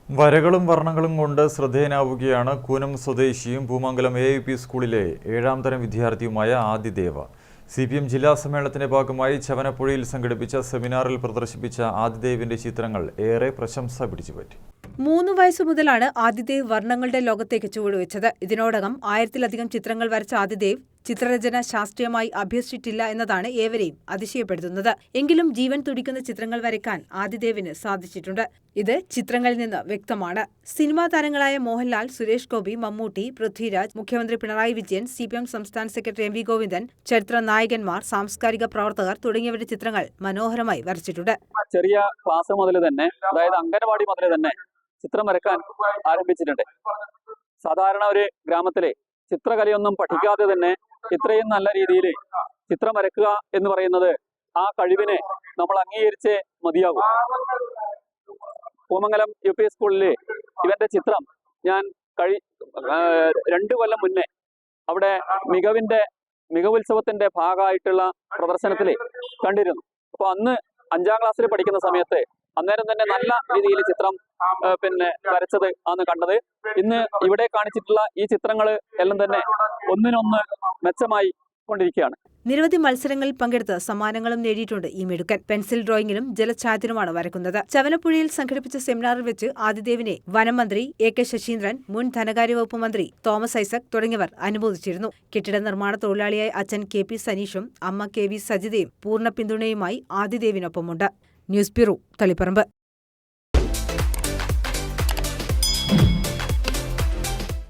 വരകളും വർണ്ണങ്ങളും കൊണ്ട് ശ്രദ്ധേയനാവുകയാണ് കൂനം സ്വദേശിയും പൂമംഗലം AIP സ്കൂളിലെ 7ാം തരം വിദ്യാർത്ഥിയുമായ ആദിദേവ. CPM ജില്ലാ സമ്മേളനത്തിന്റെ ഭാഗമായി ചവനപ്പുഴയിൽ സംഘടിപ്പിച്ച സെമിനാറിൽ പ്രദർശിപ്പിച്ച ആദിദേവിന്റെ ചിത്രങ്ങൾ ഏറെ പ്രശംസ പിടിച്ചുപറ്റി. 3 വയസ്സു മുതലാണ് ആദിദേവ് വർണ്ണങ്ങളുടെ ലോകത്തേക്ക് ചുവടുവെച്ചത്. ഇതിനോടകം 1000-ലധികം ചിത്രങ്ങൾ വരച്ച ആദിദേവ് ചിത്രരചന ശാസ്ത്രീയമായി അഭ്യസിച്ചിട്ടില്ല എന്നതാണ് ഏവരെയും അതിശയപ്പെടുത്തുന്നത്. എങ്കിലും ജീവൻ തുടിക്കുന്ന ചിത്രങ്ങൾ വരയ്ക്കാൻ ആദിദേവിന് സാധിച്ചിട്ടുണ്ട്. ഇത് ചിത്രങ്ങളിൽ നിന്ന് വ്യക്തമാണ്. സിനിമാ താരങ്ങളായ മോഹൻലാൽ, സുരേഷ് ഗോപി, മമ്മൂട്ടി, പൃഥ്വിരാജ്, മുഖ്യമന്ത്രി പിണറായി വിജയൻ, CPM സംസ്ഥാന സെക്രട്ടറി MV ഗോവിന്ദൻ, ചരിത്ര നായകന്മാർ, സാംസ്കാരിക പ്രവർത്തകർ തുടങ്ങിയവരുടെ ചിത്രങ്ങൾ മനോഹരമായി വരച്ചിട്ടുണ്ട്. ചെറിയ ക്ലാസ് മുതൽ തന്നെ, അതായത് അംഗനവാടി മുതൽ തന്നെ ചിത്രം വരക്കാൻ ആരംഭിച്ചിട്ടുണ്ട്. സാധാരണ ഒരു ഗ്രാമത്തിലെ ചിത്രകലയൊന്നും പഠിക്കാതെ തന്നെ ഇത്രയും നല്ല രീതിയിൽ ചിത്രം വരക്കുക എന്ന് പറയുന്നത് ആ കഴിവിനെ നമ്മൾ അംഗീകരിച്ചേ മതിയാകും. പൂമംഗലം UP സ്കൂളിലെ ഇവന്റെ ചിത്രം ഞാൻ 2 കൊല്ലം മുന്നേ അവിടെ മികവുത്സവത്തിന്റെ ഭാഗമായിട്ടുള്ള പ്രദർശനത്തിൽ കണ്ടിരുന്നു. അപ്പോൾ അന്ന് 5ാം ക്ലാസ്സിൽ പഠിക്കുന്ന സമയത്ത് അന്നേരം തന്നെ നല്ല രീതിയിൽ ചിത്രം വരച്ചത് ആണ് കണ്ടത്. ഇന്ന് ഇവിടെ കാണിച്ചിട്ടുള്ള ഈ ചിത്രങ്ങൾ എല്ലാം തന്നെ ഒന്നിനൊന്ന് മെച്ചമായി കൊണ്ടിരിക്കുകയാണ്. നിരവധി മത്സരങ്ങളിൽ പങ്കെടുത്ത് സമ്മാനങ്ങളും നേടിയിട്ടുണ്ട് ഈ മിടുക്കൻ. പെൻസിൽ ഡ്രോയിങ്ങിലും ജലഛായത്തിനുമാണ് വരക്കുന്നത്. ചവനപ്പുഴയിൽ സംഘടിപ്പിച്ച സെമിനാറിൽ വെച്ച് ആദിദേവിനെ വനം മന്ത്രി AK ശശീന്ദ്രൻ, മുൻ ധനകാര്യ വകുപ്പ് മന്ത്രി തോമസ് ഐസക് തുടങ്ങിയവർ അനുമോദിച്ചിരുന്നു. കെട്ടിട നിർമ്മാണ തൊഴിലാളിയായ അച്ഛൻ KP സനീഷും അമ്മ KV സജിതയും പൂർണ്ണ പിന്തുണയുമായി ആദിദേവിനൊപ്പമുണ്ട്. News bureau, Taliparamba.